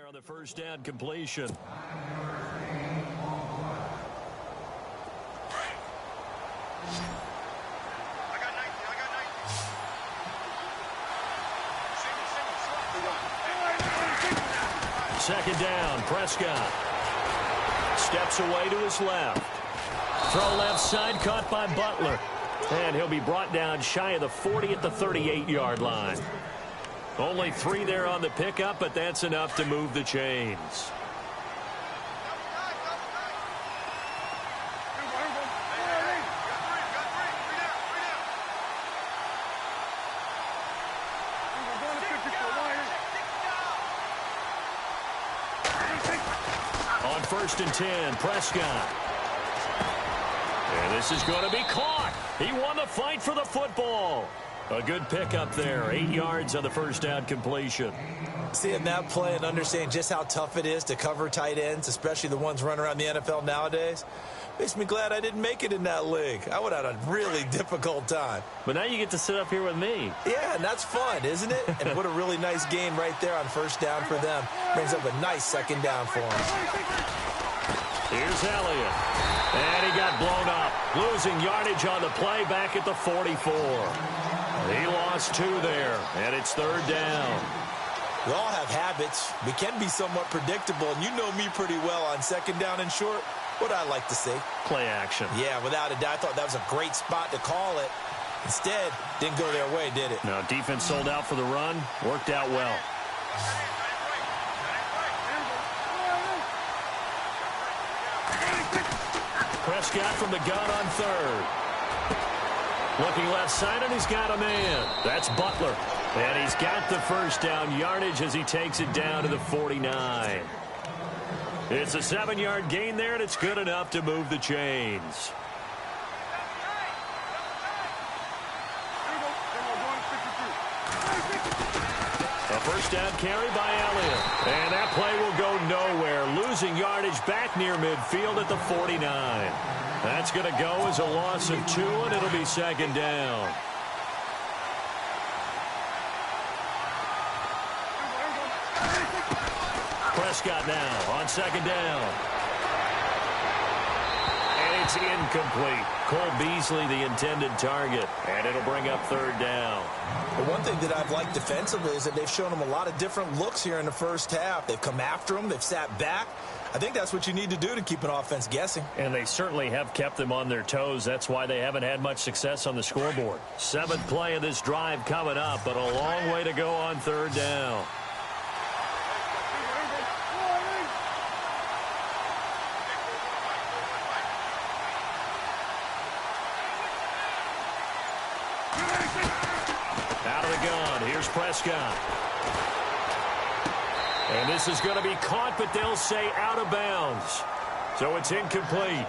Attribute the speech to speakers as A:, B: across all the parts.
A: on the first down completion. Second down, Prescott. Steps away to his left. Throw left side, caught by Butler. And he'll be brought down shy of the 40 at the 38-yard line. Only 3 there on the pickup, but that's enough to move the chains. On 1st and 10, Prescott. And this is going to be caught. He won the fight for the football. A good pickup there. 8 yards on the first down completion.
B: Seeing that play and understanding just how tough it is to cover tight ends, especially the ones running around the NFL nowadays, makes me glad I didn't make it in that league. I would have had a really difficult time.
A: But now you get to sit up here with me.
B: Yeah, and that's fun, isn't it? And what a really nice game right there on first down for them. Brings up a nice second down for them.
A: Here's Elliott. And he got blown up. Losing yardage on the play back at the 44. He lost 2 there, and it's 3rd down.
B: We all have habits. We can be somewhat predictable, and you know me pretty well on second down and short. What I like to see.
A: Play action.
B: Yeah, without a doubt. I thought that was a great spot to call it. Instead, didn't go their way, did it?
A: No, defense sold out for the run. Worked out well. Prescott from the gun on 3rd. Looking left side, and he's got a man. That's Butler. And he's got the first down yardage as he takes it down to the 49. It's a 7-yard gain there, and it's good enough to move the chains. A first down carry by Elliott. And that play will go nowhere. Losing yardage back near midfield at the 49. That's going to go as a loss of 2, and it'll be second down. Prescott now on second down. And it's incomplete. Cole Beasley, the intended target. And it'll bring up 3rd down.
B: The one thing that I've liked defensively is that they've shown them a lot of different looks here in the first half. They've come after them. They've sat back. I think that's what you need to do to keep an offense guessing.
A: And they certainly have kept them on their toes. That's why they haven't had much success on the scoreboard. 7th play of this drive coming up, but a long way to go on 3rd down. Out of the gun, here's Prescott. And this is going to be caught, but they'll say out of bounds. So it's incomplete.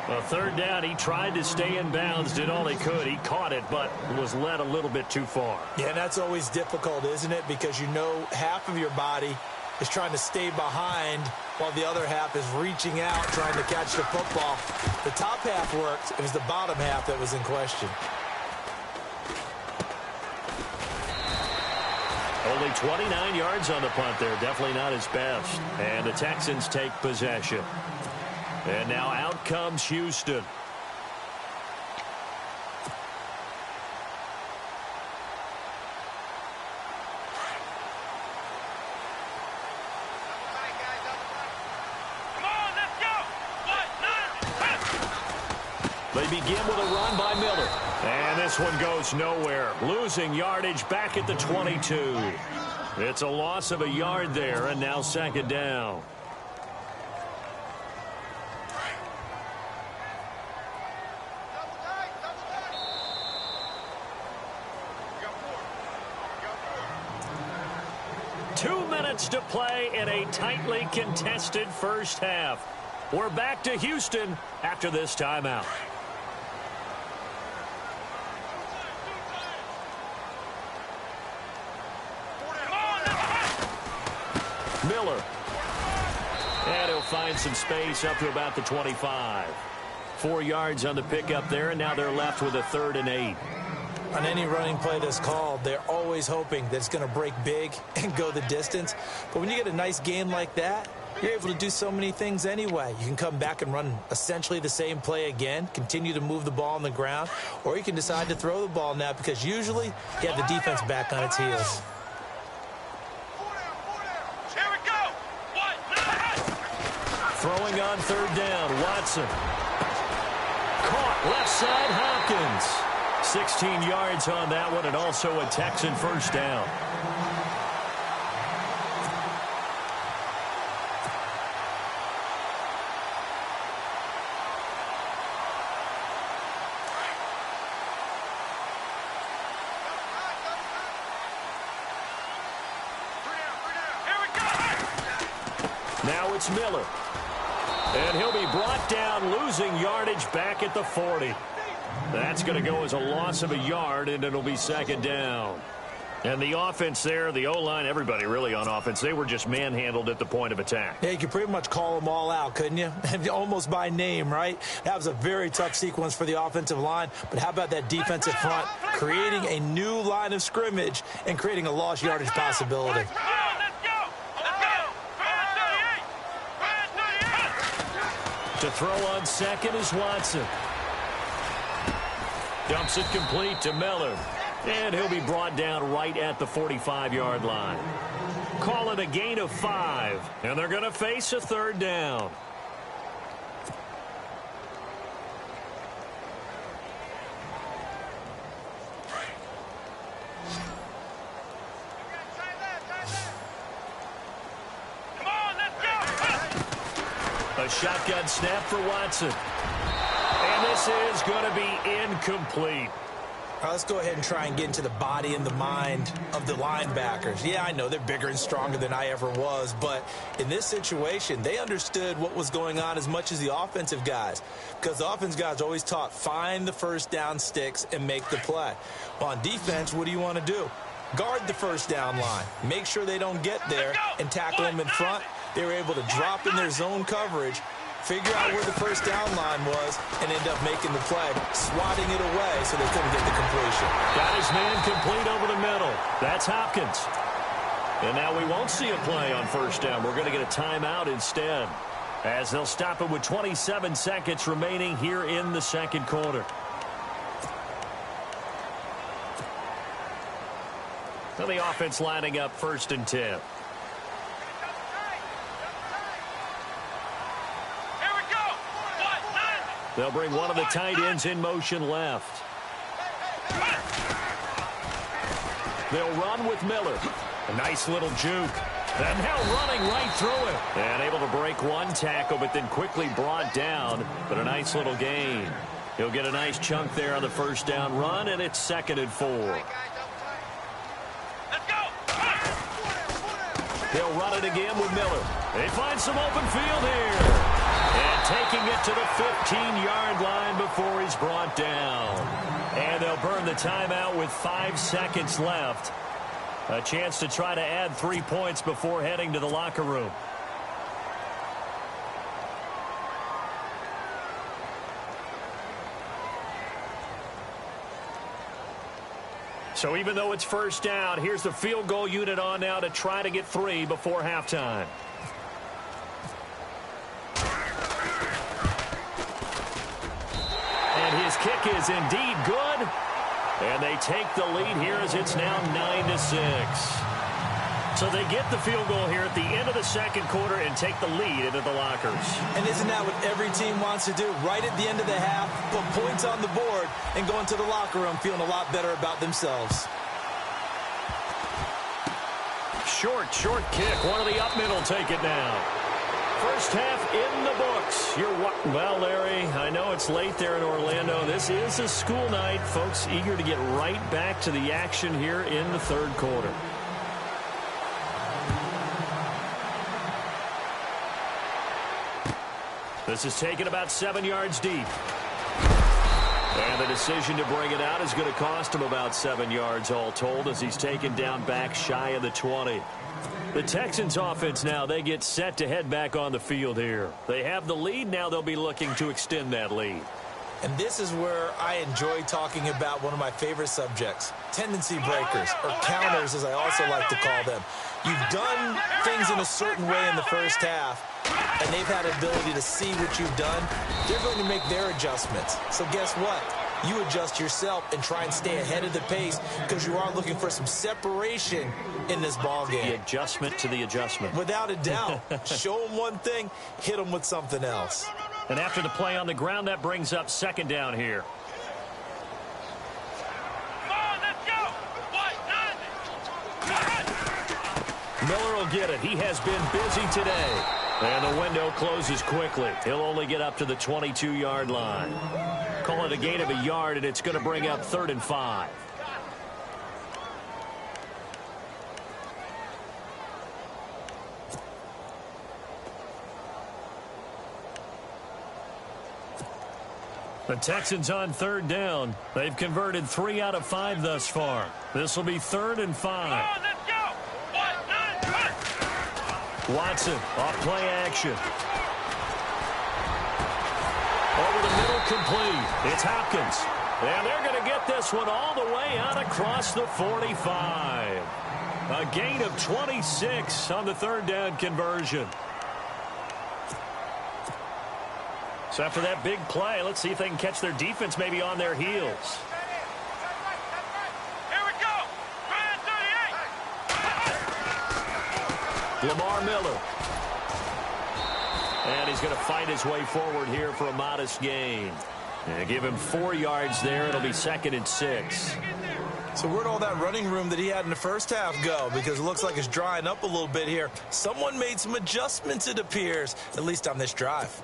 A: A 3rd down, he tried to stay in bounds, did all he could. He caught it, but was led a little bit too far.
B: Yeah, and that's always difficult, isn't it? Because you know half of your body is trying to stay behind while the other half is reaching out, trying to catch the football. The top half worked. It was the bottom half that was in question.
A: Only 29 yards on the punt there. Definitely not his best. And the Texans take possession. And now out comes Houston. They begin with a run by Miller. And this one goes nowhere. Losing yardage back at the 22. It's a loss of a yard there, and now second down. Two minutes to play in a tightly contested first half. We're back to Houston after this timeout. Miller. And he'll find some space up to about the 25. 4 yards on the pickup there, and now they're left with a 3rd and 8.
B: On any running play that's called, they're always hoping that it's going to break big and go the distance. But when you get a nice gain like that, you're able to do so many things anyway. You can come back and run essentially the same play again, continue to move the ball on the ground, or you can decide to throw the ball now because usually you have the defense back on its heels.
C: Here we go.
A: Throwing on third down, Watson. Caught left side, Hopkins. 16 yards on that one, and also a Texan first down. Now it's Miller. And he'll be brought down, losing yardage back at the 40. That's going to go as a loss of a yard, and it'll be second down. And the offense there, the O-line, everybody really on offense, they were just manhandled at the point of attack.
B: Yeah, you could pretty much call them all out, couldn't you? Almost by name, right? That was a very tough sequence for the offensive line. But how about that defensive front creating a new line of scrimmage and creating a lost yardage possibility?
A: To throw on second is Watson. Dumps it complete to Miller. And he'll be brought down right at the 45-yard line. Call it a gain of 5. And they're going to face a third down. A shotgun snap for Watson. And this is going to be incomplete.
B: All right, let's go ahead and try and get into the body and the mind of the linebackers. Yeah, I know they're bigger and stronger than I ever was, but in this situation, they understood what was going on as much as the offensive guys, because the offensive guys always taught find the first down sticks and make the play. Well, on defense, what do you want to do? Guard the first down line. Make sure they don't get there and tackle them in front. They were able to drop in their zone coverage, figure out where the first down line was, and end up making the play, swatting it away so they couldn't get the completion.
A: Got his man complete over the middle. That's Hopkins. And now we won't see a play on first down. We're going to get a timeout instead, as they'll stop it with 27 seconds remaining here in the second quarter. So the offense lining up 1st and 10. They'll bring one of the tight ends in motion left. They'll run with Miller. A nice little juke. And now running right through it. And able to break one tackle, but then quickly brought down. But a nice little gain. He'll get a nice chunk there on the first down run, and it's 2nd and 4. They'll run it again with Miller. They find some open field here. And taking it to the 15-yard line before he's brought down. And they'll burn the timeout with 5 seconds left. A chance to try to add 3 points before heading to the locker room. So even though it's first down, here's the field goal unit on now to try to get 3 before halftime. And his kick is indeed good. And they take the lead here as it's now 9-6. So they get the field goal here at the end of the second quarter and take the lead into the lockers.
B: And isn't that what every team wants to do? Right at the end of the half, put points on the board and go into the locker room feeling a lot better about themselves.
A: Short kick. One of the up middle take it now. First half in the books. Well, Larry, I know it's late there in Orlando. This is a school night. Folks eager to get right back to the action here in the third quarter. This is taken about 7 yards deep. And the decision to bring it out is going to cost him about 7 yards all told as he's taken down back shy of the 20. The Texans offense now, they get set to head back on the field here. They have the lead. Now they'll be looking to extend that lead.
B: And this is where I enjoy talking about one of my favorite subjects, tendency breakers, or counters as I also like to call them. You've done things in a certain way in the first half, and they've had an ability to see what you've done. They're going to make their adjustments. So guess what? You adjust yourself and try and stay ahead of the pace because you are looking for some separation in this ball game.
A: The adjustment to the adjustment.
B: Without a doubt. Show them one thing, hit them with something else.
A: And after the play on the ground, that brings up second down here. Miller will get it. He has been busy today. And the window closes quickly. He'll only get up to the 22-yard line. Call it a gain of a yard, and it's going to bring up 3rd and 5. The Texans on 3rd down. They've converted 3 out of 5 thus far. This will be 3rd and 5. Watson off play action. Over the middle, complete. It's Hopkins. And they're going to get this one all the way out across the 45. A gain of 26 on the 3rd down conversion. So after that big play, let's see if they can catch their defense maybe on their heels.
C: Here we go. 38.
A: Lamar Miller. And he's going to fight his way forward here for a modest gain. And give him 4 yards there. It'll be 2nd and 6.
B: So where'd all that running room that he had in the first half go? Because it looks like it's drying up a little bit here. Someone made some adjustments, it appears, at least on this drive.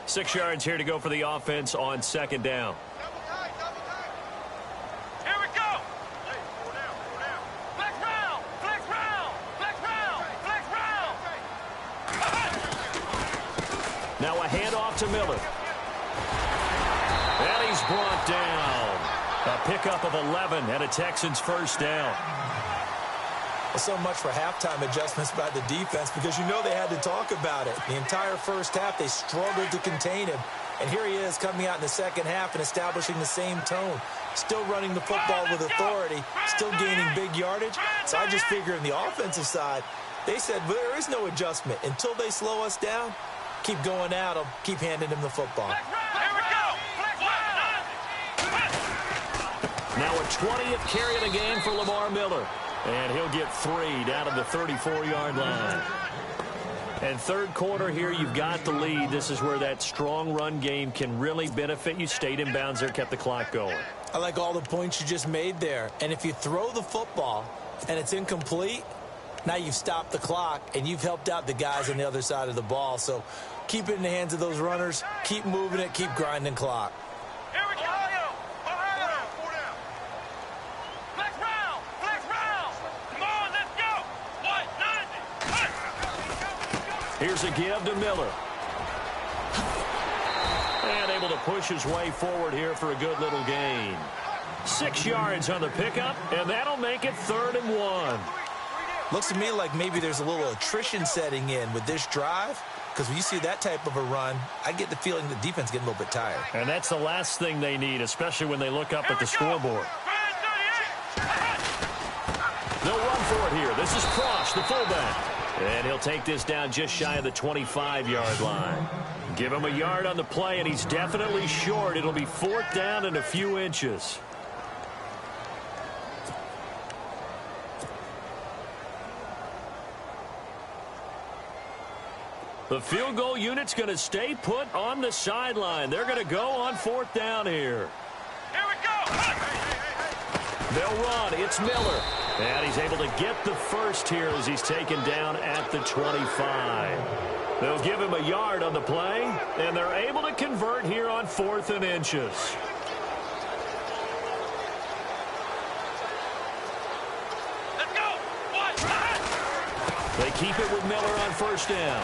A: 6 yards here to go for the offense on 2nd down.
C: Here we go. Flex round, flex round, flex round, flex round.
A: Now a handoff to Miller. And he's brought down. A pickup of 11 and a Texans first down.
B: Well, so much for halftime adjustments by the defense because you know they had to talk about it. The entire first half, they struggled to contain him. And here he is coming out in the second half and establishing the same tone. Still running the football with authority, still gaining big yardage. So I just figure in the offensive side, they said well, there is no adjustment. Until they slow us down, keep going at them, keep handing them the football.
C: Here we go.
A: Now a 20th carry of the game for Lamar Miller. And he'll get 3 down to the 34-yard line. And third quarter here, you've got the lead. This is where that strong run game can really benefit you. Stayed in bounds there, kept the clock going.
B: I like all the points you just made there. And if you throw the football and it's incomplete, now you've stopped the clock and you've helped out the guys on the other side of the ball. So keep it in the hands of those runners. Keep moving it. Keep grinding clock.
C: Here we go. Flex round, flex round. Come on, let's go. 190.
A: Here's a give to Miller. And able to push his way forward here for a good little gain. 6 yards on the pickup, and that'll make it 3rd and 1.
B: Looks to me like maybe there's a little attrition setting in with this drive. Because when you see that type of a run, I get the feeling the defense getting a little bit tired.
A: And that's the last thing they need, especially when they look up at the scoreboard. They'll run for it here. This is Cross, the fullback. And he'll take this down just shy of the 25-yard line. Give him a yard on the play, and he's definitely short. It'll be 4th down and a few inches. The field goal unit's going to stay put on the sideline. They're going to go on 4th down here.
C: Here we go.
A: They'll run. It's Miller. And he's able to get the first here as he's taken down at the 25. They'll give him a yard on the play, and they're able to convert here on 4th and inches.
C: Let's go.
A: They keep it with Miller on 1st down.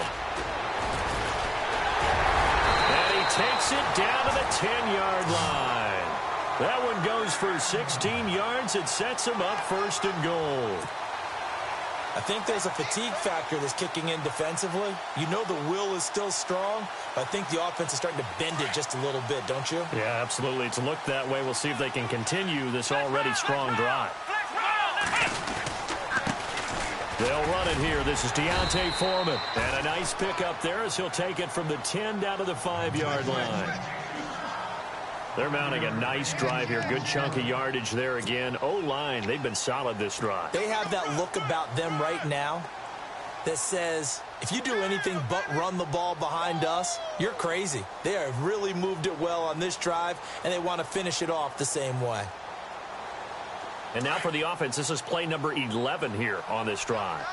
A: And he takes it down to the 10-yard line. That one goes for 16 yards. It sets him up 1st and goal.
B: I think there's a fatigue factor that's kicking in defensively. You know the will is still strong, but I think the offense is starting to bend it just a little bit, don't you?
A: Yeah, absolutely. It's looked that way. We'll see if they can continue this already strong drive. They'll run it here. This is Deontay Foreman. And a nice pickup there as he'll take it from the 10 down to the 5-yard line. They're mounting a nice drive here. Good chunk of yardage there again. O-line, they've been solid this drive.
B: They have that look about them right now that says, if you do anything but run the ball behind us, you're crazy. They have really moved it well on this drive, and they want to finish it off the same way.
A: And now for the offense, this is play number 11 here on this drive.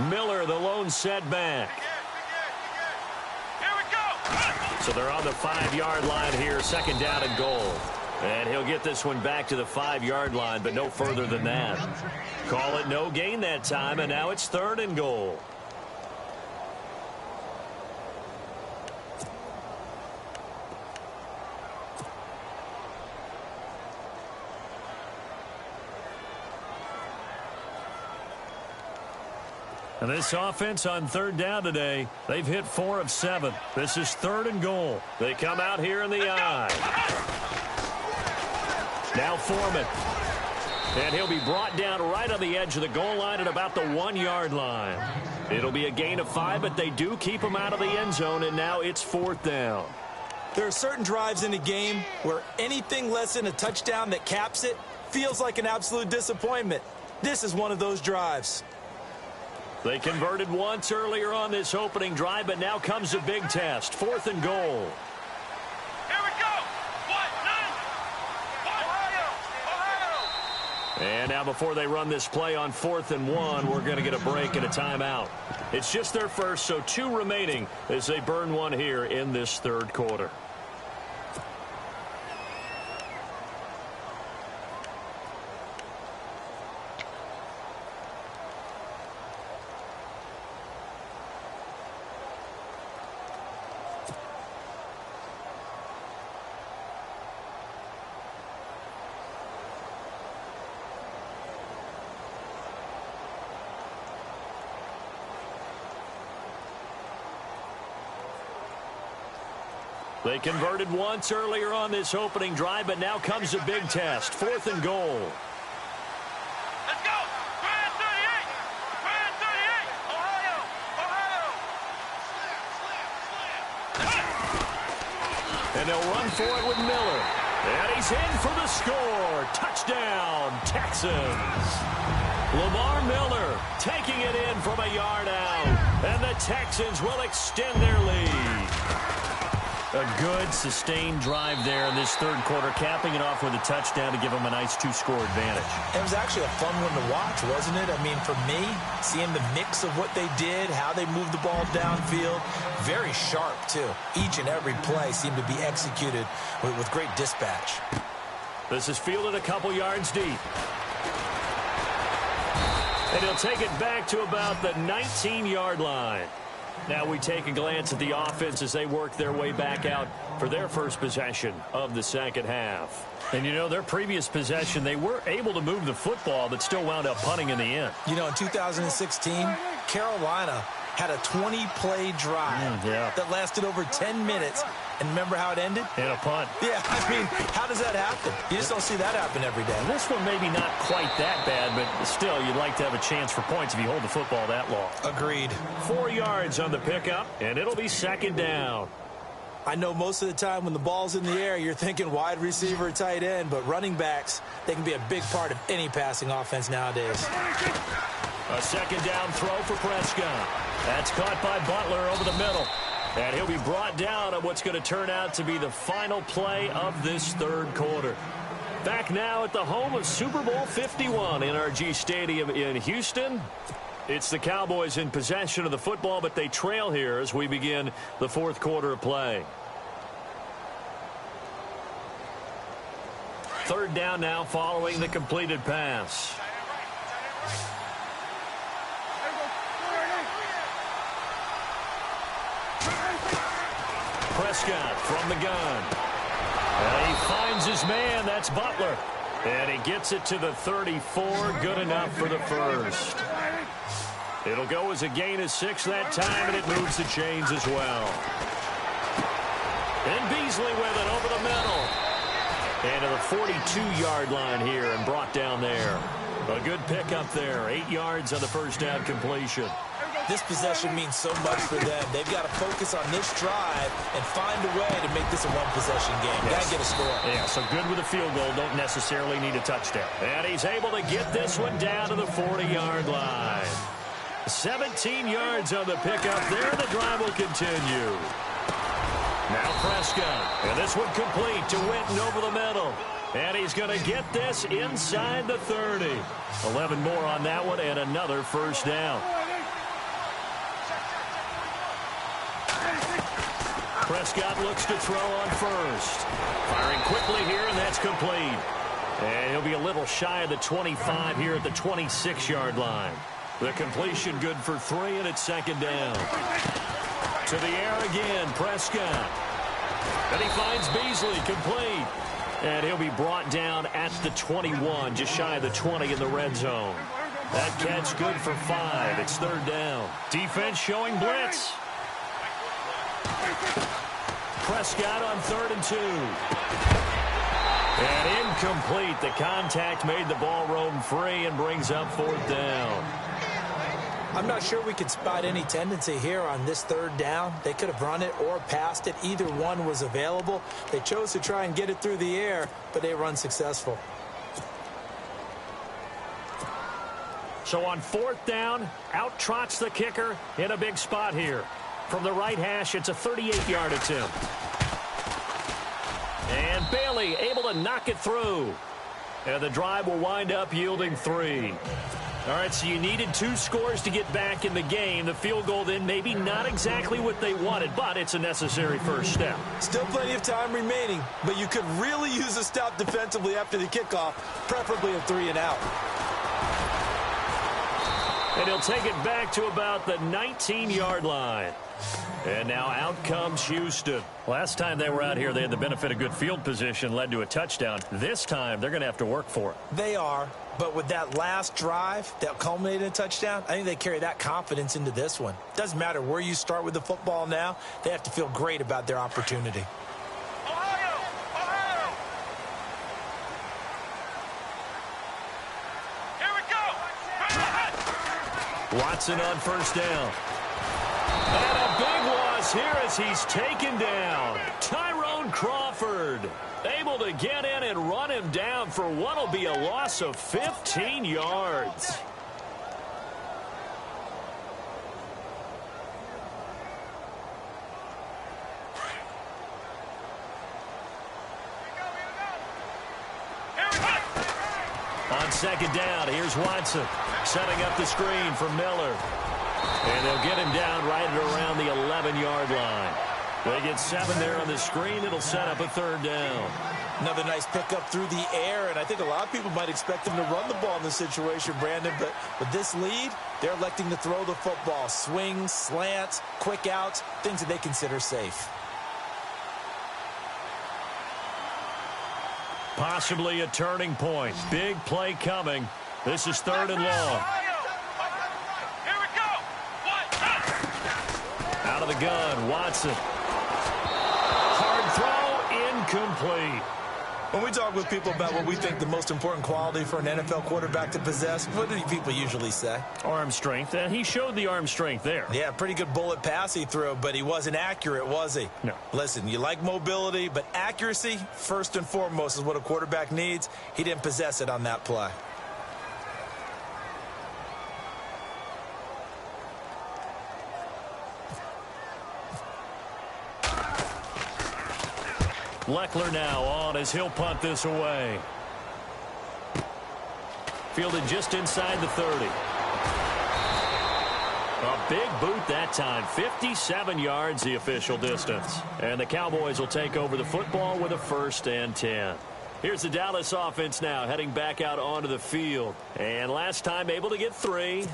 A: Miller, the lone setback.
C: Here we go.
A: So they're on the 5-yard line here, 2nd down and goal. And he'll get this one back to the 5-yard line, but no further than that. Call it no gain that time, and now it's 3rd and goal. And this offense on 3rd down today, they've hit 4 of 7. This is 3rd and goal. They come out here in the eye. Now Foreman. And he'll be brought down right on the edge of the goal line at about the 1-yard line. It'll be a gain of 5, but they do keep him out of the end zone, and now it's 4th down.
B: There are certain drives in a game where anything less than a touchdown that caps it feels like an absolute disappointment. This is one of those drives.
A: They converted once earlier on this opening drive, but now comes a big test. 4th and goal.
C: Here we go. Ohio.
A: And now before they run this play on 4th and 1, we're going to get a break and a timeout. It's just their first, so 2 remaining as they burn one here in this 3rd quarter. They converted once earlier on this opening drive, but now comes a big test. 4th and goal.
C: Let's go. Grand 38. Grand 38. Ohio.
A: And they'll run for it with Miller. And he's in for the score. Touchdown, Texans. Lamar Miller taking it in from a yard out. And the Texans will extend their lead. A good, sustained drive there in this 3rd quarter, capping it off with a touchdown to give them a nice 2-score advantage.
B: It was actually a fun one to watch, wasn't it? I mean, for me, seeing the mix of what they did, how they moved the ball downfield, very sharp, too. Each and every play seemed to be executed with great dispatch.
A: This is fielded a couple yards deep. And he'll take it back to about the 19-yard line. Now we take a glance at the offense as they work their way back out for their first possession of the 2nd half. And, you know, their previous possession, they were able to move the football but still wound up punting in the end.
B: You know, in 2016, Carolina had a 20-play drive that lasted over 10 minutes. And remember how it ended?
A: And a punt.
B: Yeah, I mean, how does that happen? You just don't see that happen every day.
A: And this one maybe not quite that bad, but still, you'd like to have a chance for points if you hold the football that long.
B: Agreed.
A: 4 yards on the pickup, and it'll be 2nd down.
B: I know most of the time when the ball's in the air, you're thinking wide receiver, tight end, but running backs, they can be a big part of any passing offense nowadays.
A: A 2nd down throw for Prescott. That's caught by Butler over the middle. And he'll be brought down on what's going to turn out to be the final play of this 3rd quarter. Back now at the home of Super Bowl 51, NRG Stadium in Houston. It's the Cowboys in possession of the football, but they trail here as we begin the 4th quarter of play. 3rd down now following the completed pass. Prescott from the gun. And he finds his man. That's Butler. And he gets it to the 34. Good enough for the first. It'll go as a gain of 6 that time, and it moves the chains as well. And Beasley with it over the middle. And to the 42-yard line here and brought down there. A good pickup there. 8 yards on the first down completion.
B: This possession means so much for them. They've got to focus on this drive and find a way to make this a one-possession game.
A: Yes.
B: Got to get a score.
A: Yeah, so good with a field goal. Don't necessarily need a touchdown. And he's able to get this one down to the 40-yard line. 17 yards on the pickup there. The drive will continue. Now Prescott. And this one complete to Witten over the middle. And he's going to get this inside the 30. 11 more on that one and another first down. Prescott looks to throw on first. Firing quickly here, and that's complete. And he'll be a little shy of the 25 here at the 26-yard line. The completion good for 3, and it's second down. To the air again, Prescott. And he finds Beasley complete. And he'll be brought down at the 21, just shy of the 20 in the red zone. That catch good for 5. It's third down. Defense showing blitz. Prescott on 3rd and 2. And incomplete. The contact made the ball roam free and brings up 4th down.
B: I'm not sure we could spot any tendency here on this third down. They could have run it or passed it. Either one was available. They chose to try and get it through the air, but they were unsuccessful.
A: So on 4th down, out trots the kicker in a big spot here. From the right hash, it's a 38-yard attempt. And Bailey able to knock it through. And the drive will wind up yielding 3. All right, so you needed 2 scores to get back in the game. The field goal then maybe not exactly what they wanted, but it's a necessary first step.
B: Still plenty of time remaining, but you could really use a stop defensively after the kickoff, preferably a 3 and out.
A: And he'll take it back to about the 19-yard line. And now out comes Houston. Last time they were out here, they had the benefit of good field position, led to a touchdown. This time, they're going to have to work for it.
B: They are, but with that last drive that culminated in a touchdown, I think they carry that confidence into this one. Doesn't matter where you start with the football now, they have to feel great about their opportunity.
C: Ohio! Ohio! Here we go!
A: Watson on first down. And a big loss here as he's taken down. Tyrone Crawford able to get in and run him down for what will be a loss of 15 yards. On second down, here's Watson setting up the screen for Miller. And they'll get him down right at around the 11-yard line. They get 7 there on the screen. It'll set up a third down.
B: Another nice pickup through the air, and I think a lot of people might expect them to run the ball in this situation, Brandon, but with this lead, they're electing to throw the football. Swings, slants, quick outs, things that they consider safe.
A: Possibly a turning point. Big play coming. This is 3rd and long.
C: Here we go!
A: Out of the gun, Watson. Hard throw, incomplete.
B: When we talk with people about what we think the most important quality for an NFL quarterback to possess, what do people usually say?
A: Arm strength, and he showed the arm strength there.
B: Yeah, pretty good bullet pass he threw, but he wasn't accurate, was he?
A: No.
B: Listen, you like mobility, but accuracy, first and foremost, is what a quarterback needs. He didn't possess it on that play.
A: Leckler now on as he'll punt this away. Fielded just inside the 30. A big boot that time. 57 yards the official distance. And the Cowboys will take over the football with a 1st and 10. Here's the Dallas offense now heading back out onto the field. And last time able to get 3.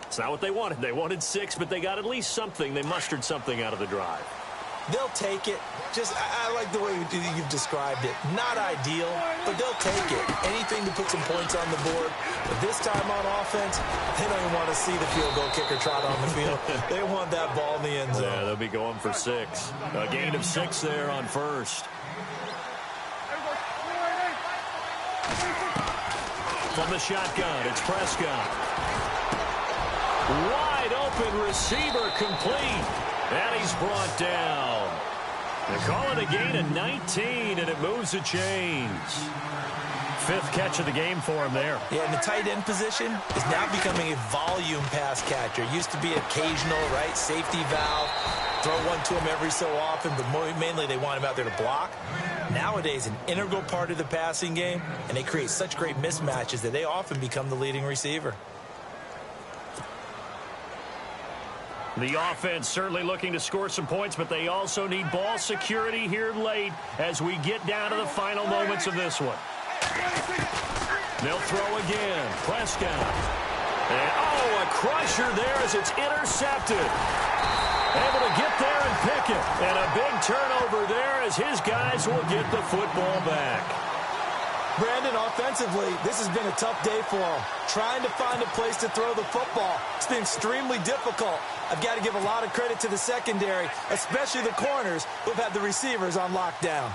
A: It's not what they wanted. They wanted 6, but they got at least something. They mustered something out of the drive.
B: They'll take it. I like the way you've described it. Not ideal, but they'll take it. Anything to put some points on the board. But this time on offense, they don't even want to see the field goal kicker trot on the field. They want that ball in the end zone.
A: Yeah, they'll be going for 6. A gain of 6 there on first. From the shotgun, it's Prescott. Wide open receiver complete. And he's brought down. They call it a gain of 19, and it moves the chains. 5th catch of the game for him there. Yeah,
B: and the tight end position is now becoming a volume pass catcher. It used to be occasional, right? Safety valve. Throw one to him every so often, but mainly they want him out there to block. Nowadays, an integral part of the passing game, and they create such great mismatches that they often become the leading receiver.
A: The offense certainly looking to score some points, but they also need ball security here late as we get down to the final moments of this one. They'll throw again. Prescott. And, a crusher there as it's intercepted. Able to get there and pick it. And a big turnover there as his guys will get the football back.
B: Brandon, offensively, this has been a tough day for him. Trying to find a place to throw the football. It's been extremely difficult. I've got to give a lot of credit to the secondary, especially the corners who've had the receivers on lockdown.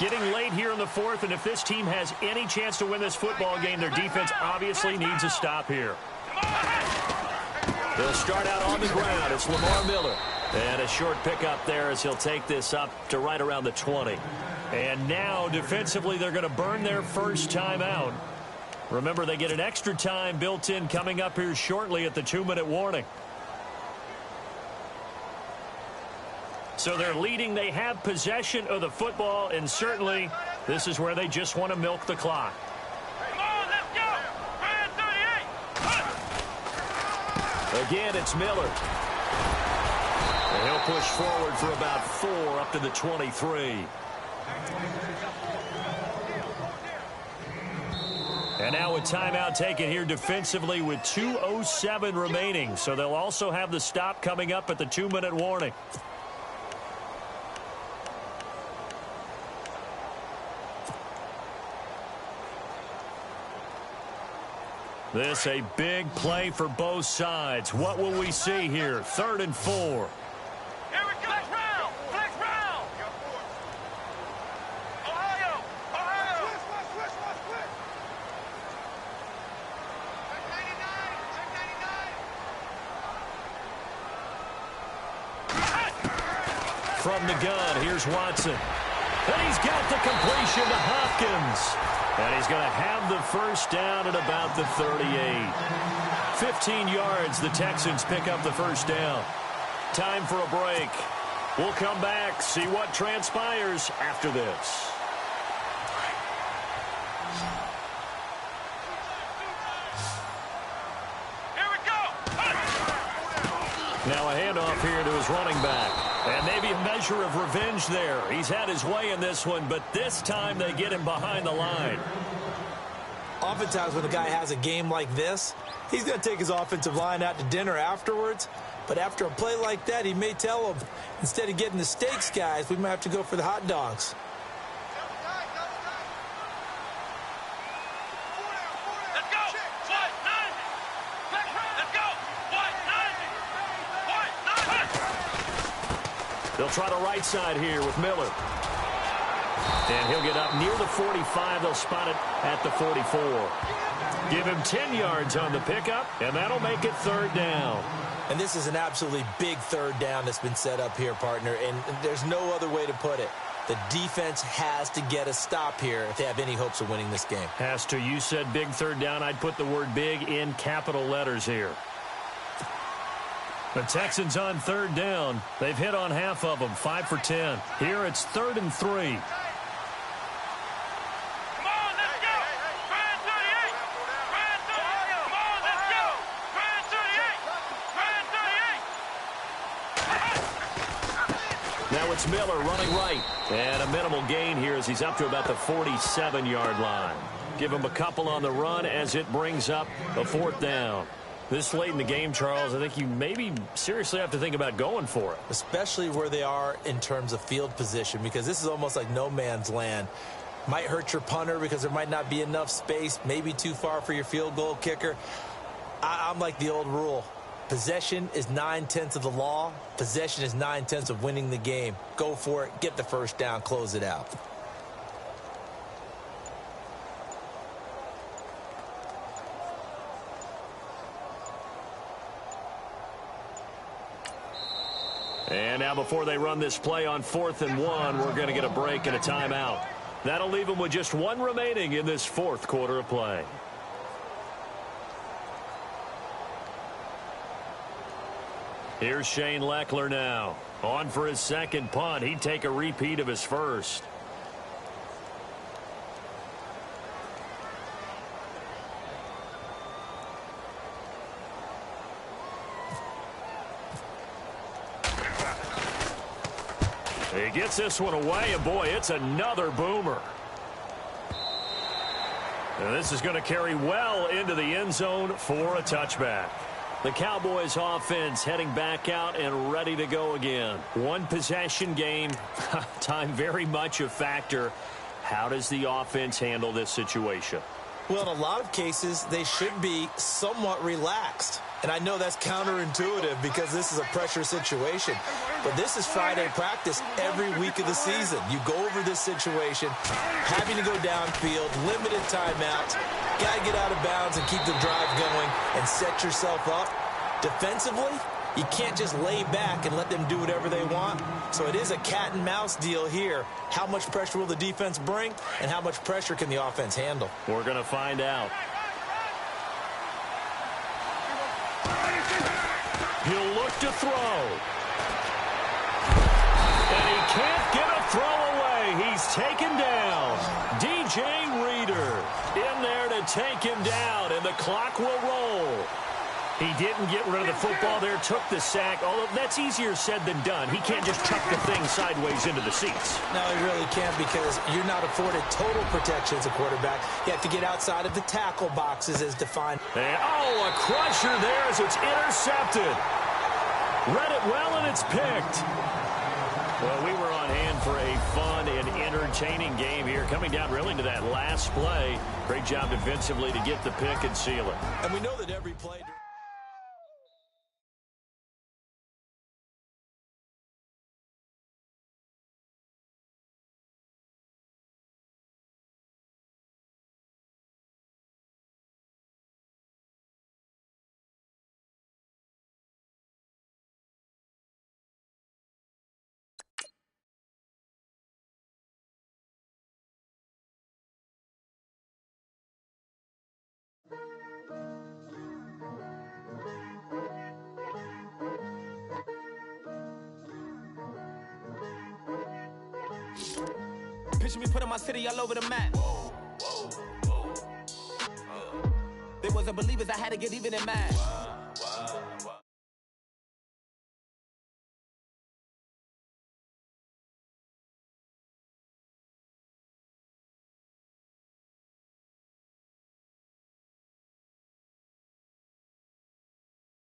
A: Getting late here in the 4th, and if this team has any chance to win this football game, their defense obviously needs a stop here. They'll start out on the ground. It's Lamar Miller. And a short pickup there as he'll take this up to right around the 20. And now, defensively, they're going to burn their first time out. Remember, they get an extra time built in coming up here shortly at the 2-minute warning. So they're leading. They have possession of the football, and certainly this is where they just want to milk the clock.
C: Come on, let's go! Man 38!
A: Again, it's Miller. And he'll push forward for about 4 up to the 23. And now a timeout taken here defensively with 2:07 remaining. So they'll also have the stop coming up at the 2-minute warning. This a big play for both sides. What will we see here? 3rd and 4.
C: Here we go. Flex round. Flex round. Ohio. Ohio. Switch.
A: From the gun, here's Watson. And he's got the completion to Hopkins. And he's going to have the first down at about the 38. 15 yards, the Texans pick up the first down. Time for a break. We'll come back, see what transpires after this.
C: Here we go.
A: Now a handoff here to his running back. And maybe a measure of revenge there. He's had his way in this one, but this time they get him behind the line.
B: Oftentimes when a guy has a game like this, he's going to take his offensive line out to dinner afterwards. But after a play like that, he may tell them, instead of getting the steaks, guys, we might have to go for the hot dogs.
C: Let's go. White 90. Let's go. White 90.
A: They'll try the right side here with Miller. And he'll get up near the 45. They'll spot it at the 44. Give him 10 yards on the pickup, and that'll make it 3rd down.
B: And this is an absolutely big 3rd down that's been set up here, partner, and there's no other way to put it. The defense has to get a stop here if they have any hopes of winning this game.
A: Has to. You said big 3rd down. I'd put the word big in capital letters here. The Texans on 3rd down. They've hit on half of them, 5 for 10. Here it's 3rd and 3. Now it's Miller running right. And a minimal gain here as he's up to about the 47-yard line. Give him a couple on the run as it brings up a 4th down. This late in the game, Charles, I think you maybe seriously have to think about going for it.
B: Especially where they are in terms of field position, because this is almost like no man's land. Might hurt your punter because there might not be enough space, maybe too far for your field goal kicker. I'm like the old rule. Possession is 9/10 of the law. Possession is 9/10 of winning the game. Go for it. Get the first down. Close it out.
A: And now before they run this play on 4th and 1, we're going to get a break and a timeout. That'll leave them with just one remaining in this fourth quarter of play. Here's Shane Leckler now. On for his second punt. He'd take a repeat of his first. He gets this one away, and boy, it's another boomer. And this is going to carry well into the end zone for a touchback. The Cowboys offense heading back out and ready to go again. One possession game. Time very much a factor. How does the offense handle this situation?
B: Well, in a lot of cases, they should be somewhat relaxed. And I know that's counterintuitive because this is a pressure situation. But this is Friday practice every week of the season. You go over this situation, having to go downfield, limited timeouts, got to get out of bounds and keep the drive going and set yourself up. Defensively, you can't just lay back and let them do whatever they want. So it is a cat and mouse deal here. How much pressure will the defense bring, and how much pressure can the offense handle?
A: We're going to find out. He'll look to throw. And he can't get a throw away. He's taken down. DJ Reader in there to take him down, and the clock will roll. He didn't get rid of the football there, took the sack, although that's easier said than done. He can't just chuck the thing sideways into the seats.
B: No, he really can't because you're not afforded total protection as a quarterback. You have to get outside of the tackle boxes as defined.
A: And, oh, a crusher there as it's intercepted. Read it well, and it's picked. Well, we were on hand for a fun and entertaining game here, coming down really to that last play. Great job defensively to get the pick and seal it.
B: And we know that every play...
D: Picture me putting my city all over the map. They wasn't believers, I had to get even in math.